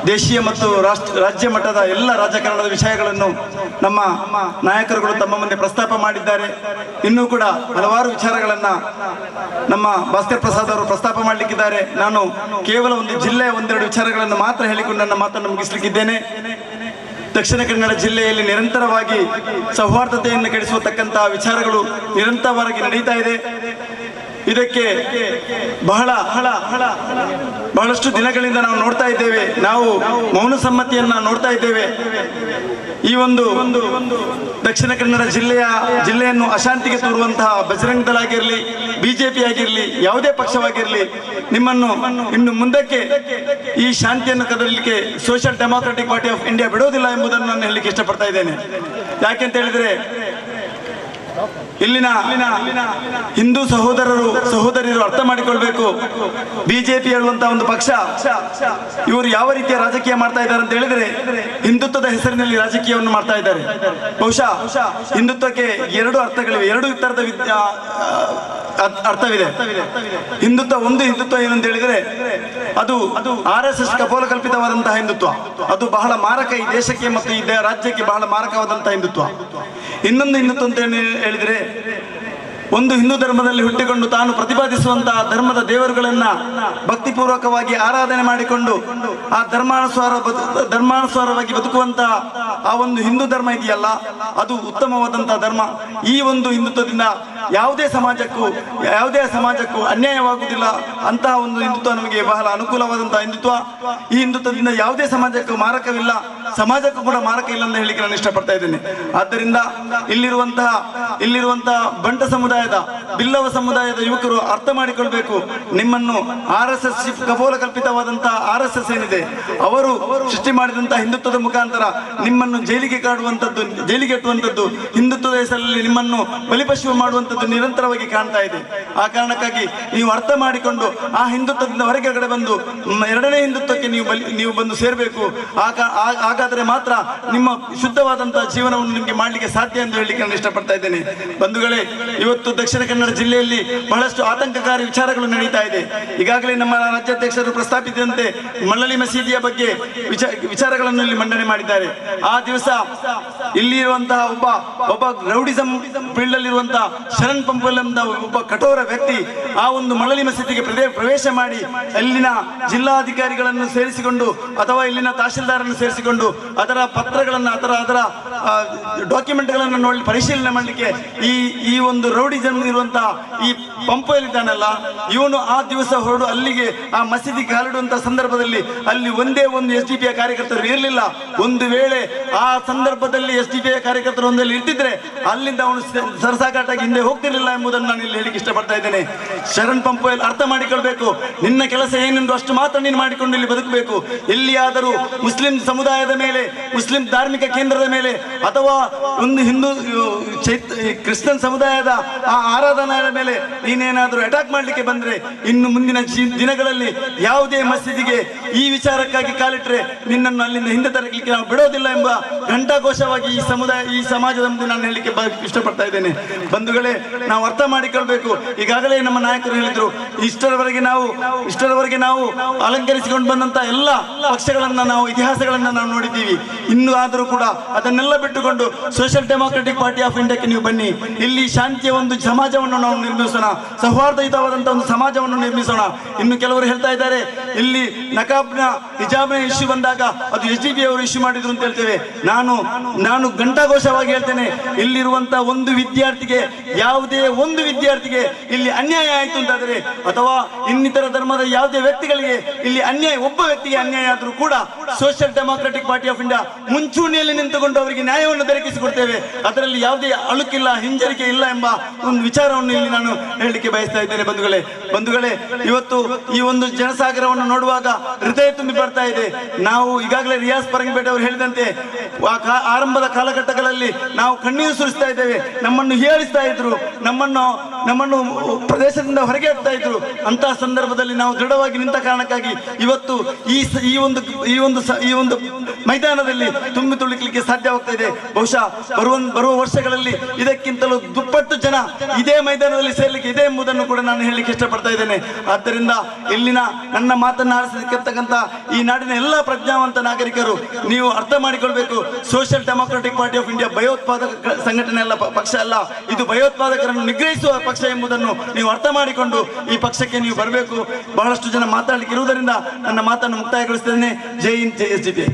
ದೇಶೀಯ ಮತ್ತು ರಾಜ್ಯ ಮಟ್ಟದ ಎಲ್ಲ ರಾಜಕಾರಣದ ವಿಷಯಗಳನ್ನು ನಮ್ಮ ನಾಯಕರುಗಳು ತಮ್ಮ ಮುಂದೆ ಪ್ರಸ್ತಾಪ ಮಾಡಿದ್ದಾರೆ. ಇನ್ನೂ ಕೂಡ ಹಲವಾರು ವಿಚಾರಗಳನ್ನು ನಮ್ಮ ಭಾಸ್ಕರ್ ಪ್ರಸಾದ್ ಅವರು ಪ್ರಸ್ತಾಪ ಮಾಡಲಿಕ್ಕಿದ್ದಾರೆ. ನಾನು ಕೇವಲ ಒಂದು ಜಿಲ್ಲೆಯ ಒಂದೆರಡು ವಿಚಾರಗಳನ್ನು ಮಾತ್ರ ಹೇಳಿಕೊಂಡು ನನ್ನ ಮಾತನ್ನು ಮುಗಿಸಲಿಕ್ಕಿದ್ದೇನೆ. ದಕ್ಷಿಣ ಕನ್ನಡ ಜಿಲ್ಲೆಯಲ್ಲಿ ನಿರಂತರವಾಗಿ ಸೌಹಾರ್ದತೆಯನ್ನು ಕೆಡಿಸುವತಕ್ಕಂತಹ ವಿಚಾರಗಳು ನಿರಂತರವಾಗಿ ನಡೀತಾ ಇದೆ. ಇದಕ್ಕೆ ಬಹಳಷ್ಟು ದಿನಗಳಿಂದ ನಾವು ನೋಡ್ತಾ ಇದ್ದೇವೆ. ನಾವು ಮೌನ ಸಮ್ಮತಿಯನ್ನ ನೋಡ್ತಾ ಇದ್ದೇವೆ. ಈ ಒಂದು ದಕ್ಷಿಣ ಕನ್ನಡ ಜಿಲ್ಲೆಯನ್ನು ಅಶಾಂತಿಗೆ ತೋರುವಂತಹ ಬಜರಂಗ ದಳ ಆಗಿರಲಿ, ಬಿಜೆಪಿ ಆಗಿರಲಿ, ಯಾವುದೇ ಪಕ್ಷವಾಗಿರಲಿ, ನಿಮ್ಮನ್ನು ಇನ್ನು ಮುಂದಕ್ಕೆ ಈ ಶಾಂತಿಯನ್ನು ಕದಲಿಕ್ಕೆ social democratic party of India ಬಿಡೋದಿಲ್ಲ ಎಂಬುದನ್ನು ನಾನು ಹೇಳಲಿಕ್ಕೆ ಇಷ್ಟಪಡ್ತಾ ಇದ್ದೇನೆ. ಯಾಕೆಂತ ಹೇಳಿದ್ರೆ ಇಲ್ಲಿನ ಹಿಂದೂ ಸಹೋದರಿಯರು ಅರ್ಥ ಮಾಡಿಕೊಳ್ಬೇಕು. ಬಿಜೆಪಿ ಹೇಳುವಂತಹ ಒಂದು ಪಕ್ಷ ಇವರು ಯಾವ ರೀತಿಯ ರಾಜಕೀಯ ಮಾಡ್ತಾ ಇದ್ದಾರೆ ಅಂತ ಹೇಳಿದ್ರೆ ಹಿಂದುತ್ವದ ಹೆಸರಿನಲ್ಲಿ ರಾಜಕೀಯವನ್ನು ಮಾಡ್ತಾ ಇದ್ದಾರೆ. ಬಹುಶಃ ಹಿಂದುತ್ವಕ್ಕೆ ಎರಡು ಅರ್ಥಗಳಿವೆ, ಎರಡು ತರದ ಅರ್ಥವಿದೆ. ಒಂದು ಹಿಂದುತ್ವ ಏನಂತ ಹೇಳಿದ್ರೆ ಅದು RSS ಕಪೋಲಕಲ್ಪಿತವಾದಂತಹ ಹಿಂದುತ್ವ. ಅದು ಬಹಳ ಮಾರಕ, ಈ ದೇಶಕ್ಕೆ ಮತ್ತು ಈ ರಾಜ್ಯಕ್ಕೆ ಬಹಳ ಮಾರಕವಾದಂತಹ ಹಿಂದುತ್ವ. ಇನ್ನೊಂದು ಹಿಂದುತ್ವ ಅಂತ ಹೇಳಿದ್ರೆ ಒಂದು ಹಿಂದೂ ಧರ್ಮದಲ್ಲಿ ಹುಟ್ಟಿಕೊಂಡು ತಾನು ಪ್ರತಿಪಾದಿಸುವಂತಹ ಧರ್ಮದ ದೇವರುಗಳನ್ನ ಭಕ್ತಿಪೂರ್ವಕವಾಗಿ ಆರಾಧನೆ ಮಾಡಿಕೊಂಡು ಆ ಧರ್ಮಾನುಸಾರವಾಗಿ ಬದುಕುವಂತಹ ಆ ಒಂದು ಹಿಂದೂ ಧರ್ಮ ಇದೆಯಲ್ಲ, ಅದು ಉತ್ತಮವಾದಂತಹ ಧರ್ಮ. ಈ ಒಂದು ಹಿಂದುತ್ವದಿಂದ ಯಾವುದೇ ಸಮಾಜಕ್ಕೂ ಅನ್ಯಾಯವಾಗುವುದಿಲ್ಲ. ಅಂತಹ ಒಂದು ಹಿಂದುತ್ವ ನಮಗೆ ಬಹಳ ಅನುಕೂಲವಾದಂತಹ ಹಿಂದುತ್ವ. ಈ ಹಿಂದುತ್ವದಿಂದ ಯಾವುದೇ ಸಮಾಜಕ್ಕೂ ಮಾರಕವಿಲ್ಲ, ಸಮಾಜಕ್ಕೂ ಕೂಡ ಮಾರಕ ಇಲ್ಲ ಅಂತ ಹೇಳಿಕ್ಕೆ ನಾನು ಇಷ್ಟಪಡ್ತಾ ಇದ್ದೇನೆ. ಆದ್ದರಿಂದ ಇಲ್ಲಿರುವಂತಹ ಬಂಟ ಸಮುದಾಯದ, ಬಿಲ್ಲವ ಸಮುದಾಯದ ಯುವಕರು ಅರ್ಥ ಮಾಡಿಕೊಳ್ಬೇಕು. ನಿಮ್ಮನ್ನು RSS ಕಪೋಲ ಕಲ್ಪಿತವಾದಂತಹ RSS ಏನಿದೆ ಅವರು ಸೃಷ್ಟಿ ಮಾಡಿದಂತಹ ಹಿಂದುತ್ವದ ಮುಖಾಂತರ ನಿಮ್ಮನ್ನು ಜೈಲಿಗೆ ಎಟ್ಟುವಂಥದ್ದು, ಹಿಂದುತ್ವದ ಹೆಸರಲ್ಲಿ ನಿಮ್ಮನ್ನು ಬಲಿಪಶು ಮಾಡುವಂಥದ್ದು ನಿರಂತರವಾಗಿ ಕಾಣ್ತಾ ಇದೆ. ಆ ಕಾರಣಕ್ಕಾಗಿ ನೀವು ಅರ್ಥ ಮಾಡಿಕೊಂಡು ಆ ಹಿಂದುತ್ವದಿಂದ ಹೊರಗಡೆ ಬಂದು ಎರಡನೇ ಹಿಂದುತ್ವಕ್ಕೆ ನೀವು ಬಂದು ಸೇರಬೇಕು. ಹಾಗಾದರೆ ಮಾತ್ರ ನಿಮ್ಮ ಶುದ್ಧವಾದಂತಹ ಜೀವನವನ್ನು ನಿಮಗೆ ಮಾಡಲಿಕ್ಕೆ ಸಾಧ್ಯ ಎಂದು ಹೇಳಲಿಕ್ಕೆ ನಾನು ಇಷ್ಟಪಡ್ತಾ ಇದ್ದೇನೆ. ಬಂಧುಗಳೇ, ಇವತ್ತು ದಕ್ಷಿಣ ಕನ್ನಡ ಜಿಲ್ಲೆಯಲ್ಲಿ ಬಹಳಷ್ಟು ಆತಂಕಕಾರಿ ವಿಚಾರಗಳು ನಡೀತಾ ಇದೆ. ಈಗಾಗಲೇ ನಮ್ಮ ರಾಜ್ಯಾಧ್ಯಕ್ಷರು ಪ್ರಸ್ತಾಪಿಸಿದಂತೆ ಮಳ್ಳಲಿ ಮಸೀದಿಯ ಬಗ್ಗೆ ವಿಚಾರಗಳನ್ನು ಇಲ್ಲಿ ಮಂಡನೆ ಮಾಡಿದ್ದಾರೆ. ಆ ದಿವಸ ಇಲ್ಲಿ ಇರುವಂತಹ ಒಬ್ಬ ರೌಡಿಸಂ ಫೀಲ್ಡ್ ಅಲ್ಲಿರುವಂತಹ ಶರಣ್ ಪಂಪಲ್ ಎಂಬ ಒಬ್ಬ ಕಠೋರ ವ್ಯಕ್ತಿ ಆ ಒಂದು ಮಳ್ಳಲಿ ಮಸೀದಿಗೆ ಪ್ರವೇಶ ಮಾಡಿ ಅಲ್ಲಿನ ಜಿಲ್ಲಾಧಿಕಾರಿಗಳನ್ನು ಸೇರಿಸಿಕೊಂಡು ಅಥವಾ ಇಲ್ಲಿನ ತಹಶೀಲ್ದಾರನ್ನು ಸೇರಿಸಿಕೊಂಡು ಅದರ ಪತ್ರಗಳನ್ನು ಅದರ ಡಾಕ್ಯುಮೆಂಟ್ಗಳನ್ನು ನೋಡಿ ಪರಿಶೀಲನೆ ಮಾಡಲಿಕ್ಕೆ ಈ ಒಂದು ರೌಡಿಸಂ ಇರುವಂತಹ ಈ ಪಂಪಲ್ ಇದ್ದಾನಲ್ಲ, ಇವನು ಆ ದಿವಸ ಹೊರಡು ಅಲ್ಲಿಗೆ ಆ ಮಸೀದಿ ಕಾಲಿಡುವಂತಹ ಸಂದರ್ಭದಲ್ಲಿ ಅಲ್ಲಿ ಒಂದೇ ಒಂದು SDP ಕಾರ್ಯಕರ್ತರು ಇರಲಿಲ್ಲ. ಒಂದು ವೇಳೆ ಆ ಸಂದರ್ಭದಲ್ಲಿ SDP ಕಾರ್ಯಕರ್ತರು ಒಂದಲ್ಲಿ ಇರ್ತಿದ್ರೆ ಅಲ್ಲಿಂದ ಅವನು ಸರಸಾಗಾಟಾಗಿ ಹಿಂದೆ ಹೋಗ್ತಿರ್ಲಿಲ್ಲ ಎಂಬುದನ್ನು ನಾನು ಇಲ್ಲಿ ಹೇಳಿಕ್ಕೆ ಇಷ್ಟಪಡ್ತಾ ಇದ್ದೇನೆ. ಶರಣ್ ಪಂಪಲ್ ಅರ್ಥ ಮಾಡಿಕೊಳ್ಬೇಕು. ನಿನ್ನ ಕೆಲಸ ಏನೆಂದು ಅಷ್ಟು ಮಾತ್ರ ನೀನು ಮಾಡಿಕೊಂಡು ಇಲ್ಲಿ ಬದುಕಬೇಕು. ಎಲ್ಲಿಯಾದರೂ ಮುಸ್ಲಿಂ ಸಮುದಾಯದ ಮೇಲೆ, ಮುಸ್ಲಿಂ ಧಾರ್ಮಿಕ ಕೇಂದ್ರದ ಮೇಲೆ ಅಥವಾ ಒಂದು ಹಿಂದೂ ಕ್ರಿಶ್ಚಿಯನ್ ಸಮುದಾಯದ ಆ ಆರಾಧನೆಯ ಮೇಲೆ ನೀನೇನಾದರೂ ಅಟ್ಯಾಕ್ ಮಾಡಲಿಕ್ಕೆ ಬಂದ್ರೆ ಇನ್ನು ಮುಂದಿನ ದಿನಗಳಲ್ಲಿ ಯಾವುದೇ ಮಸೀದಿಗೆ ಈ ವಿಚಾರಕ್ಕಾಗಿ ಕಾಲಿಟ್ರೆ ನಿನ್ನನ್ನು ಅಲ್ಲಿಂದ ಹಿಂದೆ ತರಲಿಕ್ಕೆ ನಾವು ಬಿಡೋದಿಲ್ಲ ಎಂಬ ಘಂಟಾಘೋಷವಾಗಿ ಈ ಸಮಾಜದ ಮುಂದೆ ನಾನು ಹೇಳಲಿಕ್ಕೆ ಇಷ್ಟಪಡ್ತಾ ಇದ್ದೇನೆ. ಬಂಧುಗಳೇ, ನಾವು ಅರ್ಥ ಮಾಡಿಕೊಳ್ಬೇಕು. ಈಗಾಗಲೇ ನಮ್ಮ ನಾಯಕರು ಹೇಳಿದ್ರು, ಇಷ್ಟರವರೆಗೆ ನಾವು ಅಲಂಕರಿಸಿಕೊಂಡು ಬಂದಂತ ಎಲ್ಲ ಪಕ್ಷಗಳನ್ನ ನಾವು ಇತಿಹಾಸಗಳನ್ನ ನಾವು ನೋಡಿದ್ದೀವಿ. ಇನ್ನು ಆದರೂ ಕೂಡ ಅದನ್ನೆಲ್ಲ ಬಿಟ್ಟುಕೊಂಡು ಸೋಷಿಯಲ್ ಡೆಮಾಕ್ರೆಟಿಕ್ ಪಾರ್ಟಿ ಆಫ್ ಇಂಡಿಯಾಕ್ಕೆ ನೀವು ಬನ್ನಿ. ಇಲ್ಲಿ ಶಾಂತಿಯ ಒಂದು ಸಮಾಜವನ್ನು ನಾವು ನಿರ್ಮಿಸೋಣ, ಸೌಹಾರ್ದಯುತವಾದಂತಹ ಒಂದು ಸಮಾಜವನ್ನು ನಿರ್ಮಿಸೋಣ. ಇನ್ನು ಕೆಲವರು ಹೇಳ್ತಾ ಇದ್ದಾರೆ, ಇಲ್ಲಿ ಹಿಜಾಬ್ನ ಇಶ್ಯೂ ಬಂದಾಗ ಅದು SDP ಅವರು ಇಶ್ಯೂ ಮಾಡಿದ್ರು ಅಂತ ಹೇಳ್ತೇವೆ. ನಾನು ಘಂಟಾಘೋಷವಾಗಿ ಹೇಳ್ತೇನೆ, ಇಲ್ಲಿರುವಂತಹ ಯಾವುದೇ ಒಂದು ವಿದ್ಯಾರ್ಥಿಗೆ ಇಲ್ಲಿ ಅನ್ಯಾಯ ಆಯಿತು ಅಂತಾದರೆ ಅಥವಾ ಇನ್ನಿತರ ಧರ್ಮದ ಯಾವುದೇ ವ್ಯಕ್ತಿಗಳಿಗೆ ಇಲ್ಲಿ ಒಬ್ಬ ವ್ಯಕ್ತಿಗೆ ಅನ್ಯಾಯ ಆದರೂ ಕೂಡ social democratic party of India ಮುಂಚೂಣಿಯಲ್ಲಿ ನಿಂತುಕೊಂಡು ಅವರಿಗೆ ನ್ಯಾಯವನ್ನು ದೊರಕಿಸಿಕೊಡ್ತೇವೆ. ಅದರಲ್ಲಿ ಯಾವುದೇ ಅಳುಕಿಲ್ಲ, ಹಿಂಜರಿಕೆ ಇಲ್ಲ ಎಂಬ ಒಂದು ವಿಚಾರವನ್ನು ಇಲ್ಲಿ ನಾನು ಹೇಳಲಿಕ್ಕೆ ಬಯಸ್ತಾ ಇದ್ದೇನೆ. ಬಂಧುಗಳೇ, ಇವತ್ತು ಈ ಒಂದು ಜನಸಾಗರವನ್ನು ನೋಡುವಾಗ ಹೃದಯ ತುಂಬಿ ಬರ್ತಾ ಇದೆ. ನಾವು ಈಗಾಗಲೇ ರಿಯಾಜ್ ಪರಂಗಿಪೇಟೆ ಅವರು ಹೇಳಿದಂತೆ ಆರಂಭದ ಕಾಲಘಟ್ಟಗಳಲ್ಲಿ ನಾವು ಕಣ್ಣೀರು ಸುರಿಸ್ತಾ ಇದ್ದೇವೆ. ನಮ್ಮನ್ನು ಹೀಯಾಳಿಸ್ತಾ ಇದ್ರು, ನಮ್ಮನ್ನು ಪ್ರದೇಶದಿಂದ ಹೊರಗೆ ಹಾಕ್ತಾ ಇದ್ರು. ಅಂತಹ ಸಂದರ್ಭದಲ್ಲಿ ನಾವು ದೃಢವಾಗಿ ನಿಂತ ಕಾರಣಕ್ಕಾಗಿ ಇವತ್ತು ಈ ಒಂದು ಮೈದಾನದಲ್ಲಿ ತುಂಬಿ ತುಳಿಕಲಿಕ್ಕೆ ಸಾಧ್ಯವಾಗ್ತಾ ಇದೆ. ಬಹುಶಃ ಬರುವ ವರ್ಷಗಳಲ್ಲಿ ಇದಕ್ಕಿಂತಲೂ ದುಪ್ಪಟ್ಟು ಜನ ಇದೇ ಮೈದಾನದಲ್ಲಿ ಸೇರ್ಲಿಕ್ಕೆ ಇದೆ ಎಂಬುದನ್ನು ಕೂಡ ನಾನು ಹೇಳಲಿಕ್ಕೆ ಇಷ್ಟಪಡ್ತಾ ಇದ್ದೇನೆ. ಆದ್ದರಿಂದ ಇಲ್ಲಿನ ನನ್ನ ಮಾತನ್ನು ಆಲಿಸತಕ್ಕಂಥ ಇರ್ತಕ್ಕಂಥ ಈ ನಾಡಿನ ಎಲ್ಲ ಪ್ರಜ್ಞಾವಂತ ನಾಗರಿಕರು ನೀವು ಅರ್ಥ ಮಾಡಿಕೊಳ್ಬೇಕು. Social democratic party of India ಭಯೋತ್ಪಾದಕ ಸಂಘಟನೆ ಅಲ್ಲ, ಪಕ್ಷ ಅಲ್ಲ. ಇದು ಭಯೋತ್ಪಾದಕರನ್ನು ನಿಗ್ರಹಿಸುವ ಪಕ್ಷ ಎಂಬುದನ್ನು ನೀವು ಅರ್ಥ ಮಾಡಿಕೊಂಡು ಈ ಪಕ್ಷಕ್ಕೆ ನೀವು ಬರಬೇಕು. ಬಹಳಷ್ಟು ಜನ ಮಾತಾಡಲಿಕ್ಕೆ ಇರುವುದರಿಂದ ನನ್ನ ಮಾತನ್ನು ಮುಕ್ತಾಯಗೊಳಿಸ್ತೇನೆ. ಜೈ ಹಿಂದ್, ಜೈ SDPI.